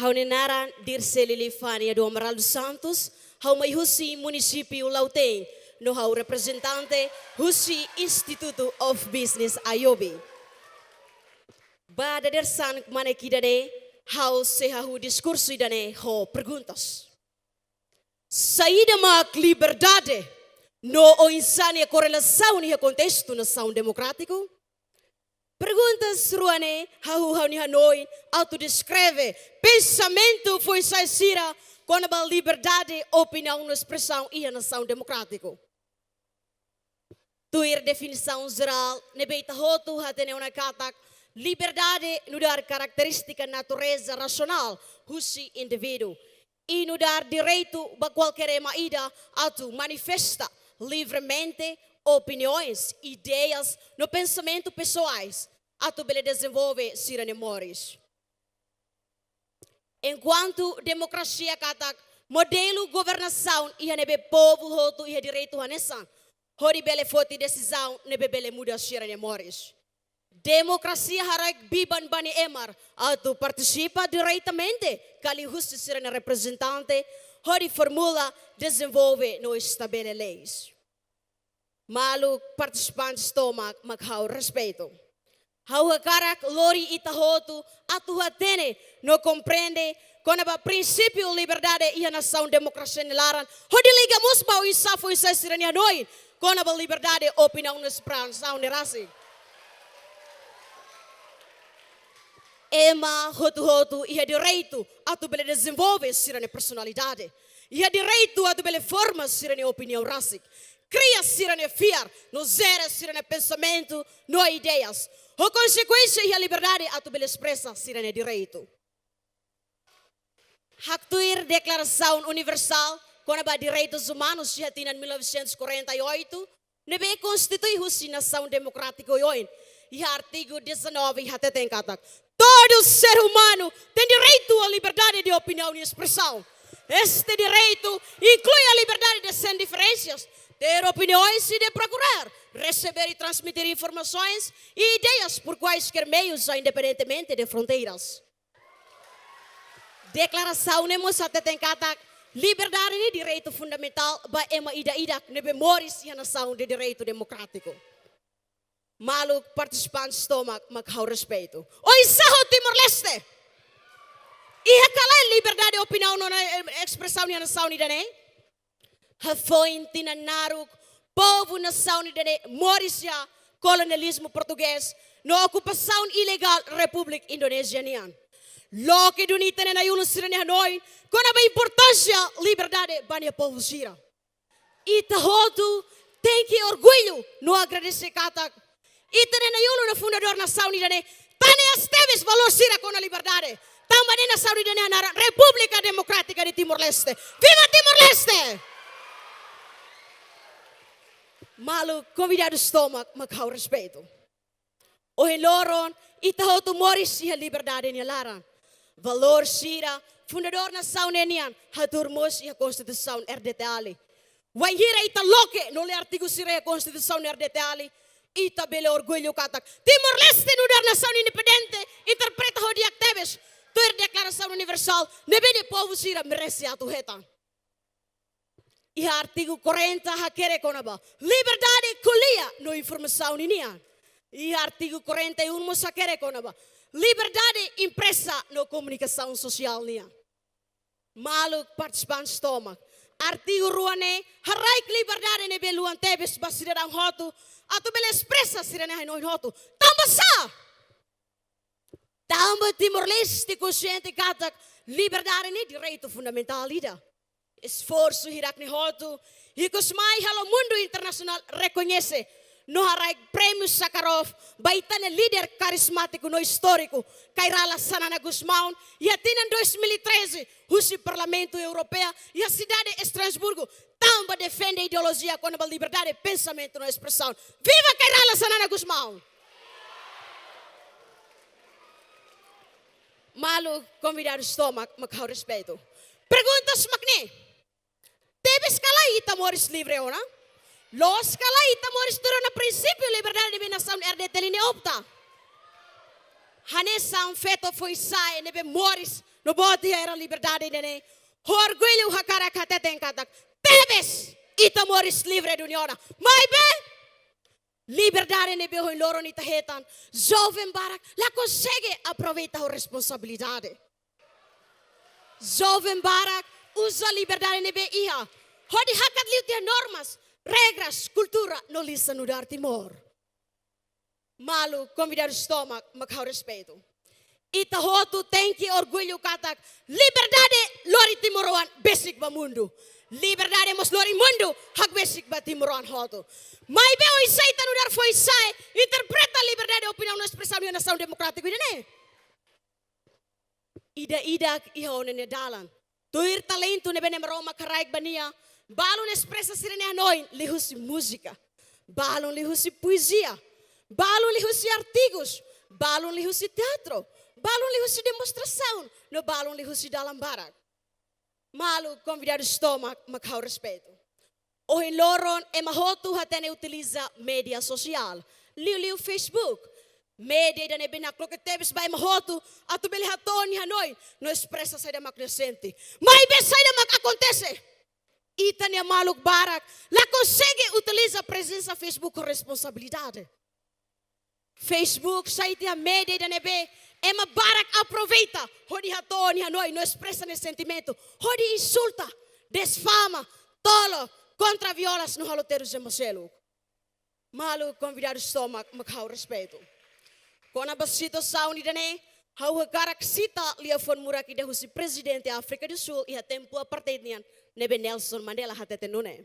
Haunenaran Dirce Lilifania do Amaral dos Santos, hau mai husi município Lauteng, no hau representante husi Instituto of Business Ayobi. Ba dadersan mana kidade, hau sehahu diskurso idane ho perguntas. Saída mak liberdade no o insane correlação ni contexto nação democrático. Perguntas ruane hau ni Hanoi autodescreve pensamento foi saíra com a liberdade opinião na expressão e a nação democrático. Tuir definição geral nebeita hotu hatene una katak liberdade no dar característica natureza racional husi indivíduo e no dar direito a qualquer maída a manifesta livremente opiniões, ideias no pensamento pessoais a tu bele desenvolve sirane moris. Enquanto democracia katak modelo governação e nebe povo hotu e direito hanesan, hori bele foti decisão nebe bele muda sirane moris. Democracia harak biban bani emar atu participa diretamente kali justiça sirane representante hori formula desenvolve no estabele leis. Malu participantes toma maghau respeito. Hau hakarak lori itahotu atu hatene no compreende quando a princípio liberdade e a nação democracia nelaran hodi liga muspa o insafo insai sirane Hanoi quando a liberdade opinião na expressão nerasi. Ema hotu e direito a tu bele desenvolve sirane personalidade. E direito a tu bele forma sirane opinião rasik. Cria sirane fiar, no zera sirane pensamento, no ideias. O consequência e a liberdade a tu bele expressa sirane direito. Haktuir Declaração Universal quando a direitos humanos já tinha em 1948, nebe constitui a nação democrática hoje. E artigo 19 até tem katak. Todo ser humano tem direito à liberdade de opinião e expressão. Este direito inclui a liberdade de sem diferenças, ter opiniões e de procurar, receber e transmitir informações e ideias por quaisquer meios, independentemente de fronteiras. Declaração nemos até tem katak. Liberdade e direito fundamental ba ema ida nebe moris e a nação de direito democrático. Malu participantes toma maghau respeito. Oi saho Timor-Leste. Iha kalai liberdade de opinião na expressão ni nação ni dane. Hafoin tinanaruk povo nação ni dane Morisia kolonialismo português no ocupação ilegal República Indonésia nian. Lo que dunita na yulo sirane Hanoi com a importância liberdade bania povo sira. Itahotu tem que orgulho no agradecer katak. Itene na yulo na fundador nação ni dane tane esteves valor sira com a liberdade. Também na nação ni dane na República Democrática de Timor-Leste. Viva Timor-Leste! Malu convidado estômago maghau respeito. O loron itahotu moris e a liberdade ni laran. Valor sira fundador nação nenian haturmos e a Constituição RDT-ali. Wanhira ita loke no le artigo sira a Constituição RDT-ali. Ita bele orgulho katak. Timor-Leste no dar nação independente interpreta hodi actives. Ter declaração universal nebe de povo sira merece atu hetan. E artigo 40 hakere konaba. Liberdade kulia no informação nian. E artigo 41 mos hakere konaba. Liberdade impressa no comunicação social nian. Malu participantes toma. Artigo ruane haraik liberdade ne beluan tebes basidang hotu atu bele expressa sirene Hanoi hotu. Tamba sa. Tamba Timor-Leste consciente katak liberdade ne direito fundamental ida. Esforço hirak ni hotu hikos mai halo mundo internacional reconhece no haraik prêmio Sakharov baitane líder carismático no histórico Kairala Sanana Guzmão e atina 2013 o Parlamento Europeu e a cidade de Estrasburgo também defende a ideologia com a liberdade de pensamento e expressão. Viva Kairala Sanana Guzmão! Malu convidado estômago maghau respeito. Perguntas magni. Tebes kala ita moris livre ona? Los kala ita moris turun na prinsipyo liberdade de nação RDT line opta. Hanesang feto foi sai nebe moris no boti era liberdade dene. Orgulho hakara kateten katak. Tebes ita moris livre duniona. Mai be liberdade ne behoi loro ni tahetan. Jovem barak la consegue aproveitar a responsabilidade. Jovem barak usa liberdade ne be iha. Hodi hakat liutia normas, regras, cultura no lisa no dar timor. Malu convidar o estômago, makhau respeito. Ita hotu tem que orgulho katak. Liberdade lori timoruan basic ba mundo. Liberdade mos lori mundo hak basic ba timoruan hotu. Mai be o isaita no dar foi sai interpreta a liberdade opinião na expressão da nação democrática ide ida iho ne dalan. Tuir talento ne benem Roma karaik bania. Balon expressa sirene hanoi lihusi música. Balon lihusi poesia. Balon lihusi artigos. Balon lihusi teatro. Balon lihusi demonstração. No balon lihusi dalam barak. Malu convidar o estômago, makhau respeito. O em loron e mahotu hatene utiliza media social. Liu Facebook. Media da nebinak lo que tebes by mahotu atu beli hatoni hanoi no expressa sai da maknesente. Mai be sai da mak acontece. Ita ne maluk barak la consegue utiliza a presença Facebook com responsabilidade. Facebook sai da media da nebe ema barak aproveita hodi hatoni hanoi no expressa ne sentimento. Hodi insulta, desfama, tolo, contra violas no haloteiros de Marcelo. Malu convidar o estômago, makhau respeito. Kona basito sauni dane, hau karak sita lia fon muraki de husi presidente África do Sul e a tempo apartheid nian nebe Nelson Mandela hatete nune.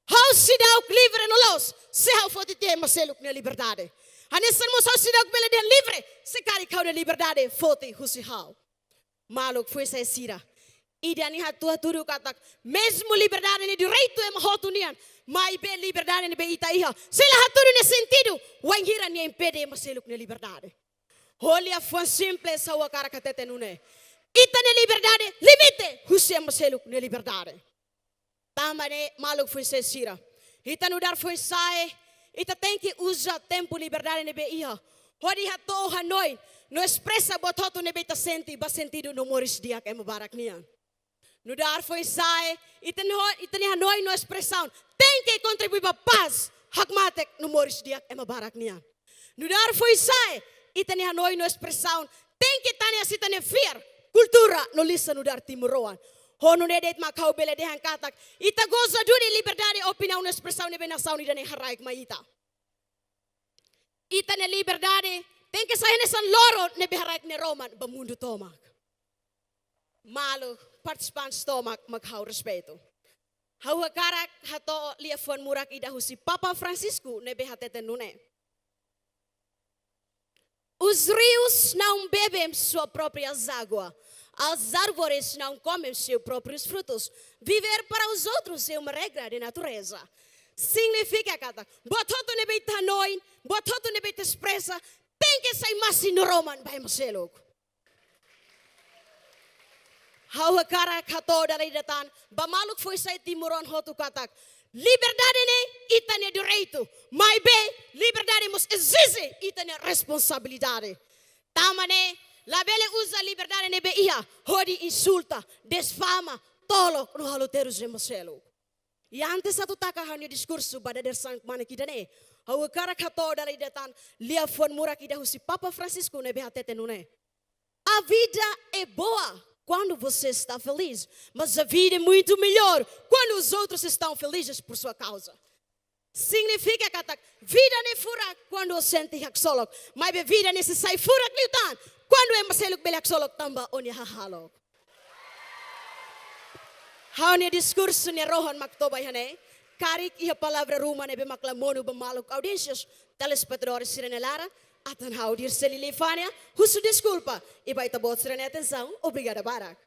Hau sidau livre no los, se hau foti te Marcelo na liberdade. Hanesan mo hau sidau bele de livre, se kari kau de liberdade foti husi hau. Maluk foi sai sira. Idani hatu haturu katak, mesmo liberdade ni direito e mahotu nian. Mai be liberdade ne be ita iha. Sila haturu ne sentido. Wangira ni impede Marcelo na liberdade. Holia foi simples sa wakara katete nune. Ita ne liberdade limite. Husia Marcelo na liberdade. Tamane maluk foi sesira. Ita no dar foi sai. Ita tem que usar tempo liberdade ne be iha. Hodi hato hanoi. No expressa bototo ne be ta senti ba sentido no moris dia ke mubarak nian. No dar foi sai, itani hanoi no expressão. Tem que contribuir para a paz. Hakmatek no moris dia é mabarak nian. No dar foi sai, itani hanoi no expressão. Tem que tani asitane fier. Cultura no lisa no dar timuroan. Hono ne det makau bele dehan katak. Ita goza duni liberdade opinião no expressão ne benação ni dane haraik maita. Ita ne liberdade. Tem que sair nessa loro ne beharaik ne Roman ba mundo tomak. Malu participan stomak makhau respeito. Hau karak hato lia fon murak ida husi Papa Francisco nebe hatete nune. Os rios não bebem sua própria água. As árvores não comem seus próprios frutos. Viver para os outros é uma regra de natureza. Significa que bototo nebe tanoi, bototo nebe expressa, tem que sair mais no Roman vai Marcelo. Hau karak hato dari datan, bamaluk foi sai timuron hotu katak. Liberdade ne itane direito, mai be liberdade mos exige itane responsabilidade. Tamane la bele usa liberdade ne be ia, hodi insulta, desfama, tolo no haloteiros de Marcelo. E antes satu takahan ni diskursu pada dersan mana kidane. Hau karak hato dari datan, lia fon murak ida husi Papa Francisco ne be hatete nune. A vida é boa quando você está feliz, mas a vida é muito melhor quando os outros estão felizes por sua causa. Significa que a vida não é fura quando você sente haxolog, mas a vida não se sai fura kliutan quando é Marcelo bele haxolog tamba oni hahalog. Hau discurso ni rohan maktobay hane, karik iha palavra ruma ne be maklamonu bamalog audiências, telespectadores Sirene Lara. Atan hau dir selilifania, husu desculpa. Iba itabot sirene atenção, obrigada barak.